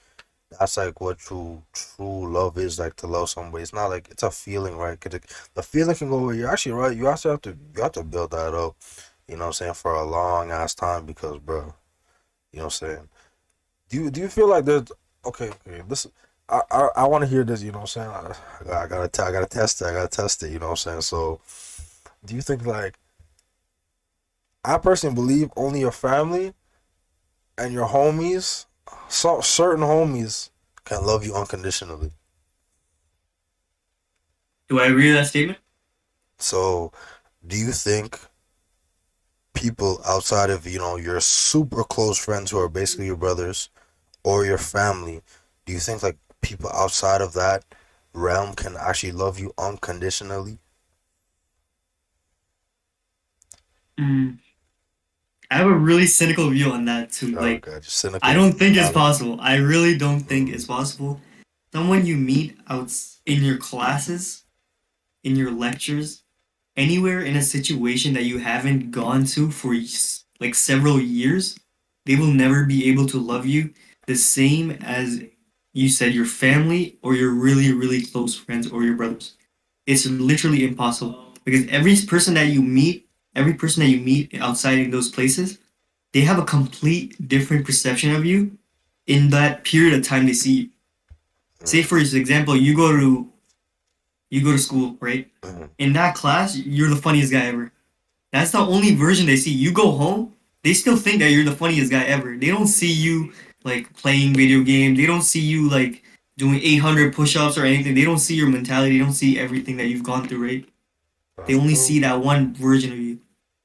that's like what true love is like to love somebody. It's not like it's a feeling, right? 'Cause the feeling can go away. You're actually right. You have to build that up. For a long ass time because, bro, you know what I'm saying. Do you feel like there's okay? This I want to hear this. You know what I'm saying. I gotta test it. I gotta test it. You know what I'm saying. So, do you think like I personally believe only your family and your homies, certain homies, can love you unconditionally. Do I agree with that statement? So, do you think people outside of your super close friends who are basically your brothers or your family, do you think like people outside of that realm can actually love you unconditionally? Mm. I have a really cynical view on that too. Oh Like god, just I cynical don't think it's knowledge. possible. I really don't think Mm, it's possible. Someone you meet out in your classes, in your lectures, anywhere in a situation that you haven't gone to for like several years, they will never be able to love you the same as you said your family or your really, really close friends or your brothers. It's literally impossible because every person that you meet outside in those places, they have a complete different perception of you in that period of time they see you. Say mm, for example, you go to school, right? mm. In that class, you're the funniest guy ever. That's the only version they see. You go home, they still think that you're the funniest guy ever. They don't see you like playing video games. They don't see you like doing 800 push-ups or anything. They don't see your mentality. They don't see everything that you've gone through, right? They That's only true. see that one version of you.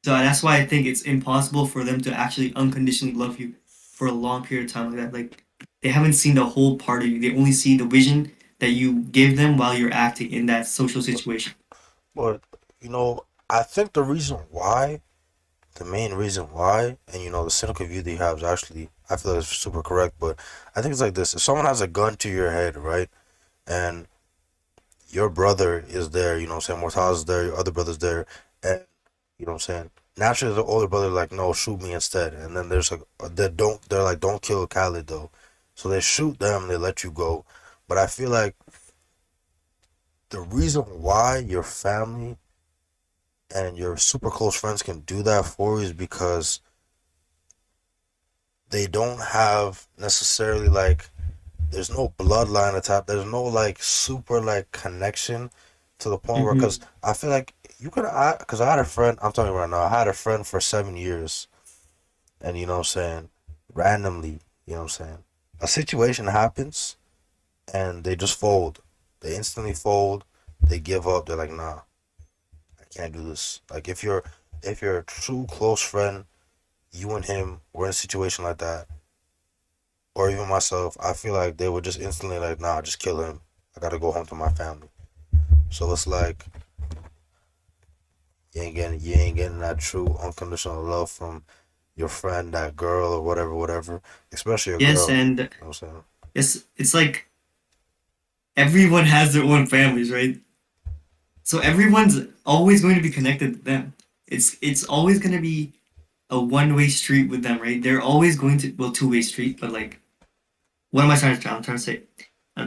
So that's why I think it's impossible for them to actually unconditionally love you for a long period of time like that. Like they haven't seen the whole part of you. They only see the vision that you give them while you're acting in that social situation. But I think the main reason why, and the cynical view that you have is actually, I feel is super correct. But I think it's like this: if someone has a gun to your head, right, and your brother is there, Mortaz is there, your other brother's there, and what I'm saying. Naturally, the older brother like, no, shoot me instead, and then there's like they're like, don't kill Khalid though, so they shoot them, they let you go. But I feel like the reason why your family and your super close friends can do that for you is because they don't have necessarily like there's no bloodline attached. There's no like super like connection to the point where because Mm-hmm. I feel like you could because I had a friend. I'm telling you right now, I had a friend for 7 years, and what I'm saying, randomly, what I'm saying, a situation happens and they just fold. They instantly fold. They give up. They're like, nah, I can't do this. Like if you're a true close friend, you and him were in a situation like that, or even myself, I feel like they would just instantly like, nah, just kill him. I gotta go home to my family. So it's like you ain't getting that true unconditional love from your friend, that girl or whatever, whatever. Especially a Yes, girl. and You know what I'm saying? it's like everyone has their own families, right? So everyone's always going to be connected to them. It's always going to be a one-way street with them, right? They're always going to, well, two-way street, but like what am I trying to say?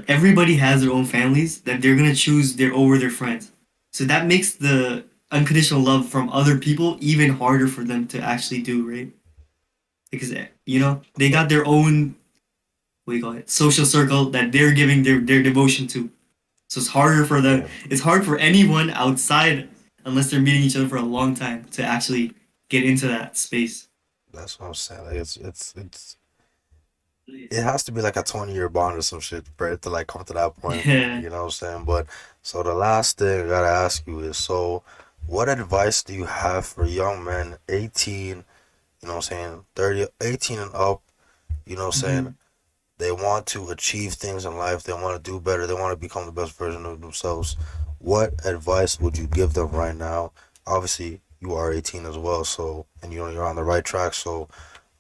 everybody has their own families that they're gonna choose their over their friends. So that makes the unconditional love from other people even harder for them to actually do, right? Because they got their own, what do you call it, social circle that they're giving their devotion to. So it's harder for them. Yeah, It's hard for anyone outside, unless they're meeting each other for a long time, to actually get into that space. that's what I'm saying. Like it has to be like a 20-year bond or some shit for it to like come to that point. Yeah. You know what I'm saying? But so the last thing I gotta ask you is, so what advice do you have for young men 18, you know what I'm saying, 30, 18 and up, you know what I'm saying? Mhm. They want to achieve things in life, they want to do better, they want to become the best version of themselves. What advice would you give them right now? Obviously, you are 18 as well, so and you know you're on the right track, so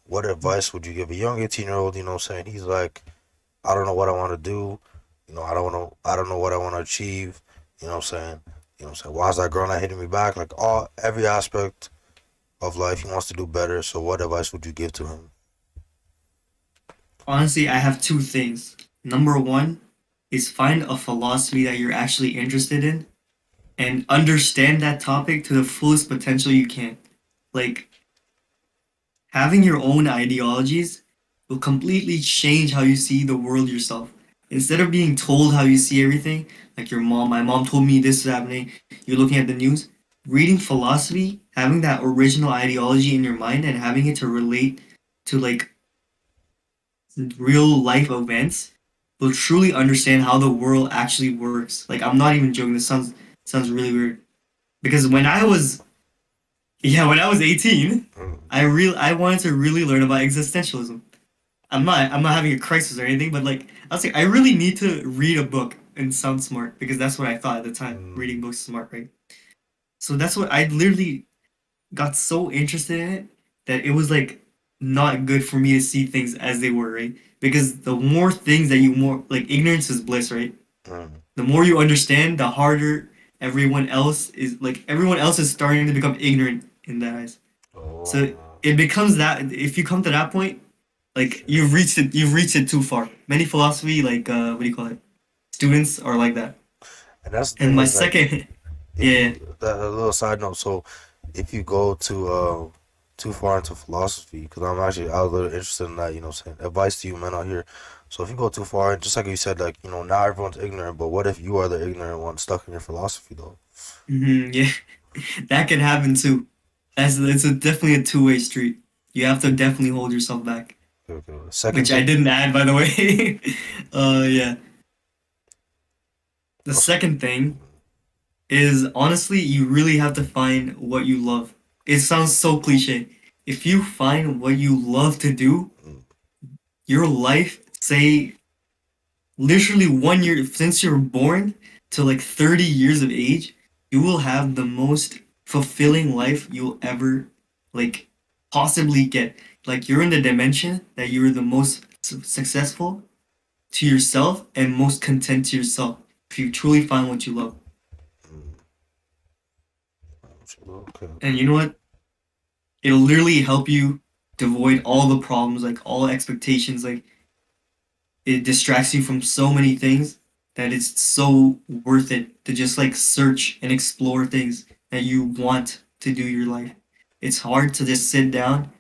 what advice would you give a young 18-year-old, you know what I'm saying? He's like, I don't know what I want to do. I don't know what I want to achieve. You know what I'm saying? You know what I'm saying? Why is that girl not hitting me back? Like every aspect of life, he wants to do better. So what advice would you give to him? Honestly, I have two things. Number one is find a philosophy that you're actually interested in and understand that topic to the fullest potential you can. Like, having your own ideologies will completely change how you see the world yourself. Instead of being told how you see everything, like my mom told me this is happening, you're looking at the news, reading philosophy, having that original ideology in your mind and having it to relate to like real life events will truly understand how the world actually works. Like I'm not even joking, this sounds really weird. Because when I was 18, Mm, I wanted to really learn about existentialism. I'm not having a crisis or anything, but like I was like, I really need to read a book and sound smart because that's what I thought at the time. mm, Reading books is smart, right? So that's what I literally got so interested in it that it was like not good for me to see things as they were, right? Because the more things that you more like ignorance is bliss, right? mm. The more you understand, the harder everyone else is starting to become ignorant in that eyes. So Oh, it becomes that if you come to that point, like shit. you've reached it too far. Many philosophy, like what do you call it? Students are like that. And that's the And thing my is like, second if yeah, you, that a little side note, so if you go too far into philosophy, because I was a little interested in that, you know what I'm saying? Advice to you men out here. So if you go too far, just like you said, like, you know, now everyone's ignorant, but what if you are the ignorant one stuck in your philosophy though? yeah, that can happen too. It's definitely a two-way street. You have to definitely hold yourself back, Okay, okay. Second which I thing? didn't add by the way. Yeah. The Also, second thing is honestly, you really have to find what you love. It sounds so cliche. If you find what you love to do, mm, your life, say literally 1 year since you're born to like 30 years of age, you will have the most fulfilling life you'll ever like possibly get. Like you're in the dimension that you're the most successful to yourself and most content to yourself if you truly find what you love. mm, okay, And okay. you know what? It'll literally help you to avoid all the problems, like all expectations. Like it distracts you from so many things that it's so worth it to just like search and explore things that you want to do your life. It's hard to just sit down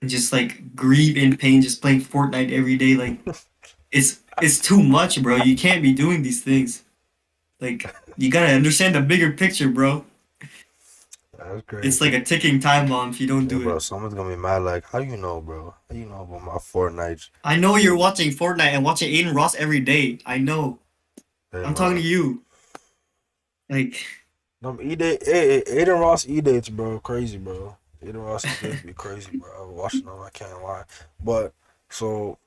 and just like grieve in pain just playing Fortnite every day. Like it's too much, bro. You can't be doing these things. Like you gotta understand the bigger picture, bro. That's It's like crazy. a ticking time bomb if you don't Yeah, do bro, it. someone's gonna be mad like, how you know, bro? How you know about my Fortnite? I know you're watching Fortnite and watching Aiden Ross every day. I know. Hey, I'm talking man. to you. Like, No, Aiden Ross E-dates, bro, crazy, bro. Aiden Ross E-dates be crazy, bro. I was watching them, I can't lie. But, so,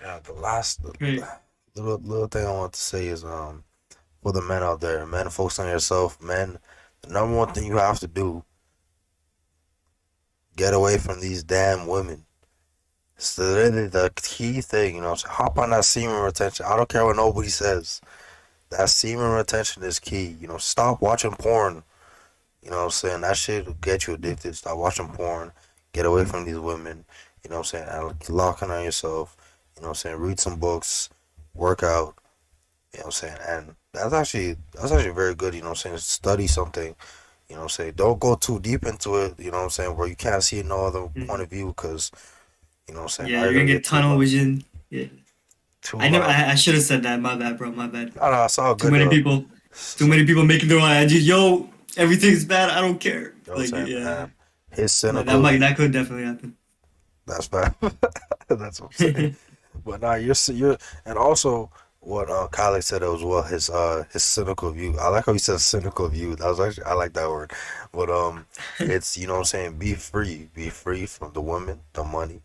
yeah, the last right. little thing I want to say is, for the men out there, men, focus on yourself, men, the number one thing you have to do, get away from these damn women. It's literally the key thing, you know. So hop on that semen retention. I don't care what nobody says. That semen retention is key. You know, stop watching porn. You know what I'm saying? That shit will get you addicted. Stop watching porn. Get away from these women. You know what I'm saying? And locking on yourself. You know what I'm saying? Read some books, work out. You know what I'm saying? And that's actually very good. You know what I'm saying? Study something. You know what I'm saying? Don't go too deep into it. You know what I'm saying? Where you can't see no other point Mhm. of view, because you know what I'm saying. Yeah, Now you're you're gonna gonna get get tunnel vision. Yeah. too I never. I should have said that. My bad, bro. My bad. No, no, it's all Too good many though. people. Too So, many people making their own IG. Yo, everything's bad. I don't care. you know what Like, I'm saying? yeah. And his That cynical might. view. That could definitely happen. That's bad. That's what I'm saying. But nah, you're, and also what Khalid said as well. His cynical view. I like how he says cynical view. That was actually, I like that word. But it's, you know what I'm saying. Be free from the women, the money.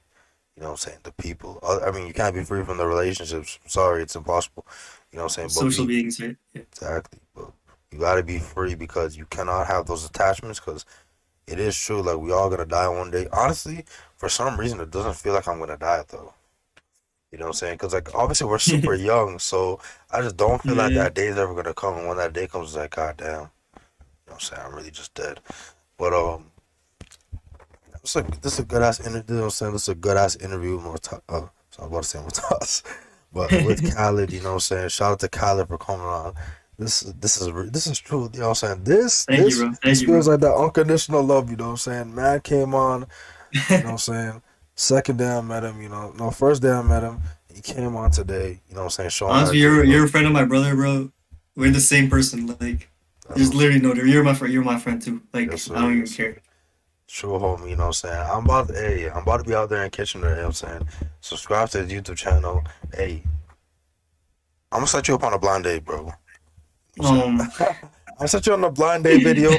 You know what I'm saying, the people. I mean, you can't be free from the relationships. Sorry, it's impossible. You know what I'm saying. But Social be beings, right? Yeah. exactly. But you gotta be free, because you cannot have those attachments. Because it is true. Like, we all gonna die one day. Honestly, for some reason, it doesn't feel like I'm gonna die though. You know what I'm saying? Because, like, obviously we're super young, so I just don't feel like Yeah. that day is ever gonna come. And when that day comes, it's like, God damn. You know what I'm saying? I'm really just dead. But this is a good ass interview. You know what I'm saying? This is a good ass interview with so I'm about to say with us, but with Khaled. You know what I'm saying? Shout out to Khaled for coming on. This is true. You know what I'm saying? This Thank you, this bro. this Thank you, feels bro. like that unconditional love. You know what I'm saying? Man came on. You know what I'm saying? Second day I met him. No, first day I met him. He came on today. You know what I'm saying? Showing that Honestly, good you're love. a friend of my brother, bro. We're the same person. Like, That's there's what's literally no. You're my friend. You're my friend too. yes Like, I sir, don't yes even sir. care. True homie, you know what I'm saying? I'm about to be out there in Kitchener, you know what I'm saying? Subscribe to his YouTube channel. Hey, I'm gonna set you up on a blind date, bro. I'm saying. Um, I set you on a blind date video.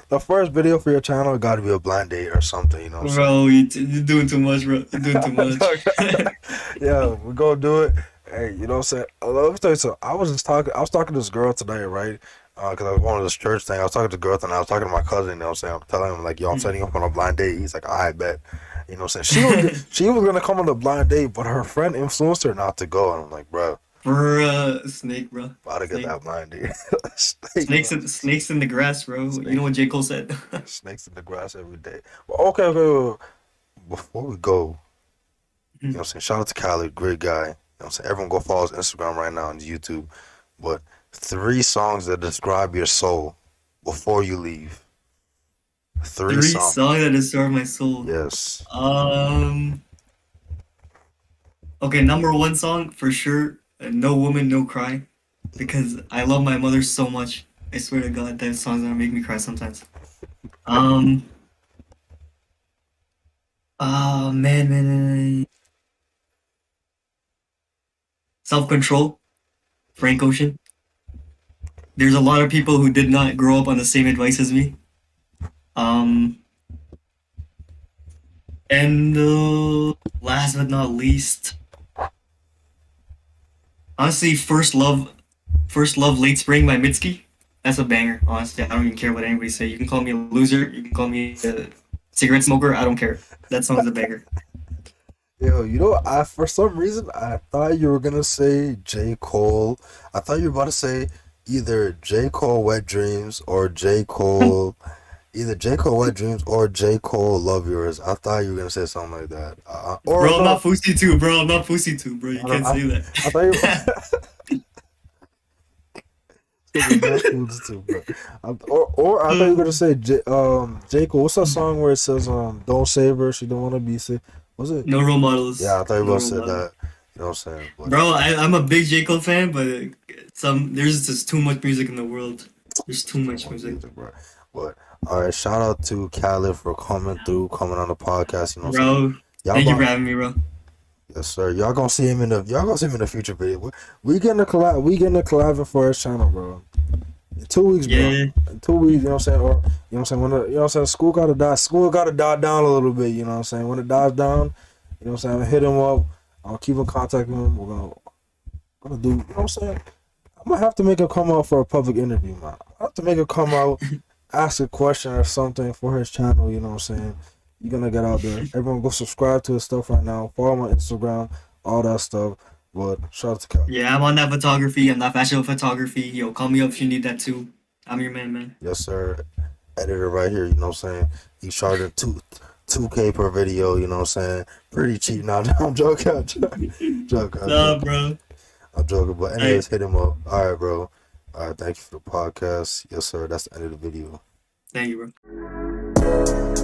The first video for your channel got to be a blind date or something. You know what I'm bro, you're doing too much, bro. You're doing too much. saying? Yeah, we gonna do it. Hey, you know what I'm saying? Let me tell you something. I was talking to this girl today, right? Because I was going to this church thing. I was talking to the girl, and I was talking to my cousin. You know what I'm saying? I'm telling him like, yo, I'm setting up on a blind date. He's like, I bet. You know what I'm saying? She was gonna come on the blind date, but her friend influenced her not to go. And I'm like, bro, Bruh, snake, bro. about to get Snake. that blind date. Snake, bro. Snakes in the grass, bro. You Snake. know what J. Cole said? Snakes in the grass every day. Well, okay. Before we go, you know what I'm saying? Shout out to Khaled, great guy. You know what I'm saying? Everyone go follow his Instagram right now and YouTube. But 3 songs that describe your soul before you leave. 3 songs. Songs that destroy my soul. Yes. Um. Okay, number one song for sure. No Woman, No Cry, because I love my mother so much. I swear to God, that song's gonna make me cry sometimes. Um. Oh man. Self Control, Frank Ocean. There's a lot of people who did not grow up on the same advice as me. Um. And last but not least, honestly, First Love, Late Spring by Mitski. That's a banger. Honestly, I don't even care what anybody say. You can call me a loser. You can call me a cigarette smoker. I don't care. That song's a banger. Yo, I for some reason I thought you were gonna say J. Cole. I thought you were about to say either J. Cole Wet Dreams or J. Cole either J. Cole Wet Dreams or J. Cole Love Yours. I thought you were gonna say something like that. Or Bro, I'm no, not Fousey too, bro. I'm not Fousey too, bro. You I, don't- can't say I thought you that. were not fools too, bro. Or I thought you were gonna say J. Cole. What's that song where it says don't save her, she don't wanna be saved? Was it? No role Yeah, models. I thought you were No about to role say models. that. You know what I'm saying? But Bro, I'm a big J. Cole fan, but there's just too much music in the world. There's too too much much music. music, bro. But all right, shout out to Khaled for coming through, coming on the podcast. You know what I'm saying? Bro, Y'all thank you for going having me, bro. yes, sir. Y'all gonna see him in the future video. We getting a collab. We getting a collab for his channel, bro. In 2 weeks, bro. Yeah. In 2 weeks, you know what I'm saying? Or you know what I'm saying? When you know what I'm saying? School gotta die down a little bit. You know what I'm saying? When it dies down, you know what I'm saying? I'm gonna hit him up. I'll keep in contact with him. We're gonna do. You know what I'm saying? I'm gonna have to make him come out for a public interview, man. I have to make him come out, ask a question or something for his channel. You know what I'm saying? You're gonna get out there. Everyone go subscribe to his stuff right now. Follow my Instagram, all that stuff. But shout out to Cal. Yeah, I'm on that photography. I'm not fashion photography. Yo, call me up if you need that too. I'm your man, man. Yes, sir. Editor right here. You know what I'm saying? He's charging 2K per video, you know what I'm saying? Pretty cheap. Now I'm joking. I'm joking. Nah, bro. I'm joking. But All anyways, right. hit him up. All right, bro. All right, thank you for the podcast. Yes, sir. That's the end of the video. Thank you, bro.